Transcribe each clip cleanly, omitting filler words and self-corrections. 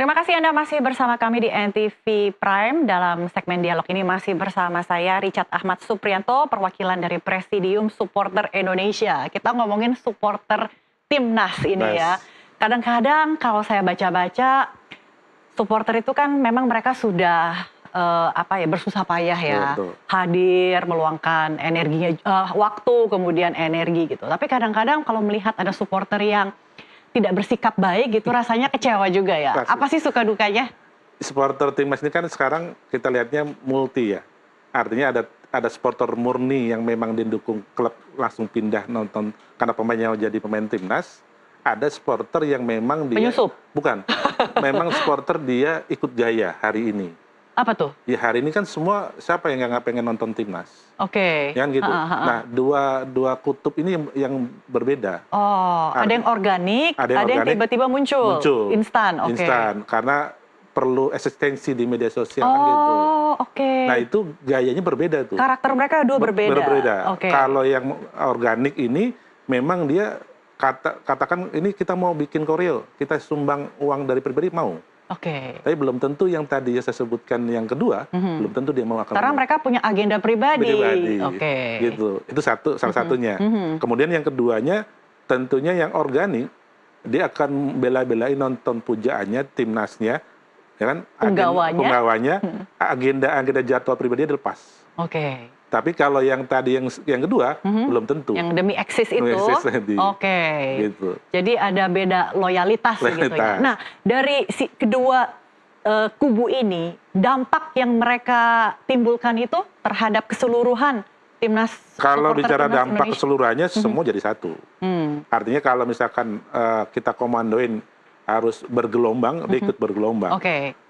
Terima kasih Anda masih bersama kami di NTV Prime. Dalam segmen dialog ini masih bersama saya Richard Ahmad Supriyanto, perwakilan dari Presidium Supporter Indonesia. Kita ngomongin supporter Timnas ini ya. Kadang-kadang kalau saya baca-baca, supporter itu kan memang mereka sudah bersusah payah ya. Betul. Hadir, meluangkan energinya, waktu, kemudian energi gitu. Tapi kadang-kadang kalau melihat ada supporter yang tidak bersikap baik gitu, rasanya kecewa juga ya. Pasti. Apa sih suka dukanya? Supporter Timnas ini kan sekarang kita lihatnya multi ya. Artinya ada supporter murni yang memang didukung klub langsung pindah nonton karena pemainnya jadi pemain Timnas. Ada supporter yang memang dia penyusup? Bukan. Memang supporter dia ikut gaya hari ini. Apa tuh? Ya hari ini kan semua siapa yang nggak pengen nonton Timnas? Oke. Ya kan gitu. Nah, dua kutub ini yang berbeda. Oh, ada yang organik, ada yang tiba-tiba muncul. Instan, oke. Instan, karena perlu eksistensi di media sosial kan gitu. Oh, oke. Nah, itu gayanya berbeda tuh. Karakter mereka berbeda. Berbeda. Oke. Kalau yang organik ini memang dia katakan ini kita mau bikin koreo, kita sumbang uang dari pribadi mau. Oke. Tapi belum tentu yang tadi saya sebutkan yang kedua, belum tentu dia mau akan. Karena mereka punya agenda pribadi. Oke. Gitu. Itu salah satunya. Kemudian yang keduanya tentunya yang organik, dia akan bela-belain nonton pujaannya, timnasnya, ya kan? Penggawanya, agenda jadwal pribadi dilepas. Oke. Tapi kalau yang tadi yang kedua belum tentu. Yang demi eksis itu. Oke. Gitu. Jadi ada beda loyalitas gitu ya. Nah, dari kedua kubu ini, dampak yang mereka timbulkan itu terhadap keseluruhan Timnas. Kalau bicara Timnas dampak Indonesia, keseluruhannya semua jadi satu. Artinya kalau misalkan kita komandoin harus bergelombang, dia ikut bergelombang.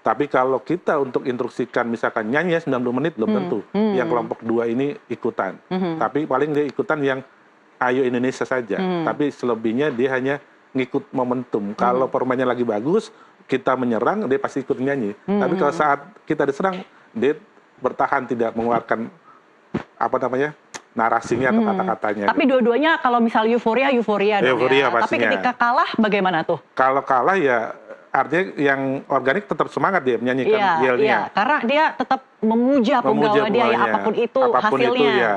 Tapi kalau kita untuk instruksikan misalkan nyanyi 90 menit belum tentu. Yang kelompok dua ini ikutan. Tapi paling dia ikutan yang ayo Indonesia saja. Tapi selebihnya dia hanya ngikut momentum. Kalau permainnya lagi bagus, kita menyerang, dia pasti ikut nyanyi. Tapi kalau saat kita diserang, dia bertahan tidak mengeluarkan narasinya atau kata-katanya. Tapi dua-duanya kalau misal euforia dong ya. Tapi ketika kalah bagaimana tuh? Kalau kalah ya artinya yang organik tetap semangat dia menyanyikan yelnya. Iya, karena dia tetap memuja penggawa dia ya apapun itu hasilnya.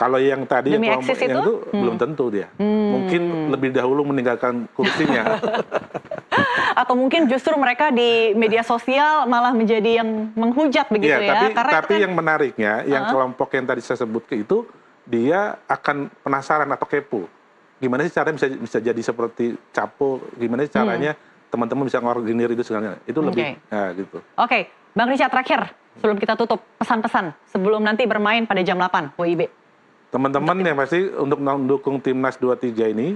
Kalau yang tadi demi yang eksis itu belum tentu dia. Mungkin lebih dahulu meninggalkan kursinya. Atau mungkin justru mereka di media sosial malah menjadi yang menghujat begitu ya. Tapi yang menariknya, yang kelompok yang tadi saya sebut itu, dia akan penasaran atau kepo. Gimana sih caranya bisa jadi seperti Capo, gimana sih caranya teman-teman bisa ngorganir itu segalanya. Itu lebih gitu. Oke, Bang Richard terakhir sebelum kita tutup, pesan-pesan sebelum nanti bermain pada jam 8 WIB. Teman-teman yang pasti untuk mendukung Timnas 23 ini,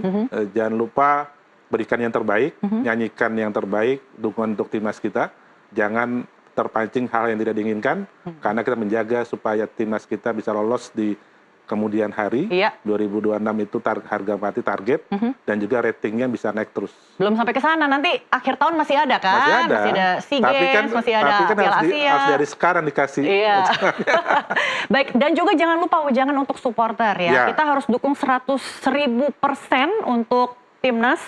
jangan lupa berikan yang terbaik, nyanyikan yang terbaik, dukungan untuk Timnas kita. Jangan terpancing hal yang tidak diinginkan, karena kita menjaga supaya Timnas kita bisa lolos di kemudian hari. 2026 itu harga mati target, dan juga ratingnya bisa naik terus. Belum sampai ke sana, nanti akhir tahun masih ada kan? Masih ada SEA Games, masih ada Piala Asia. Harus dari sekarang dikasih. Baik, dan juga jangan lupa jangan untuk supporter ya. Kita harus dukung 100.000% untuk Timnas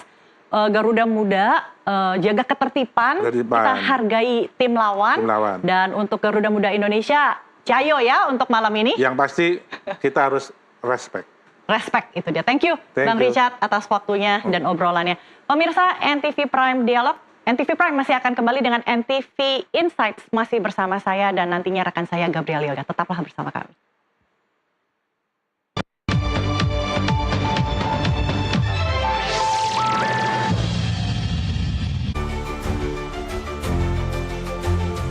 Garuda Muda, jaga ketertiban, kita hargai tim lawan. Dan untuk Garuda Muda Indonesia, cayo ya untuk malam ini. Yang pasti kita harus respect. Respect itu dia. Thank you Bang Richard atas waktunya dan obrolannya. Pemirsa NTV Prime Dialog, NTV Prime masih akan kembali dengan NTV Insights. Masih bersama saya dan nantinya rekan saya Gabriel Yoga. Tetaplah bersama kami.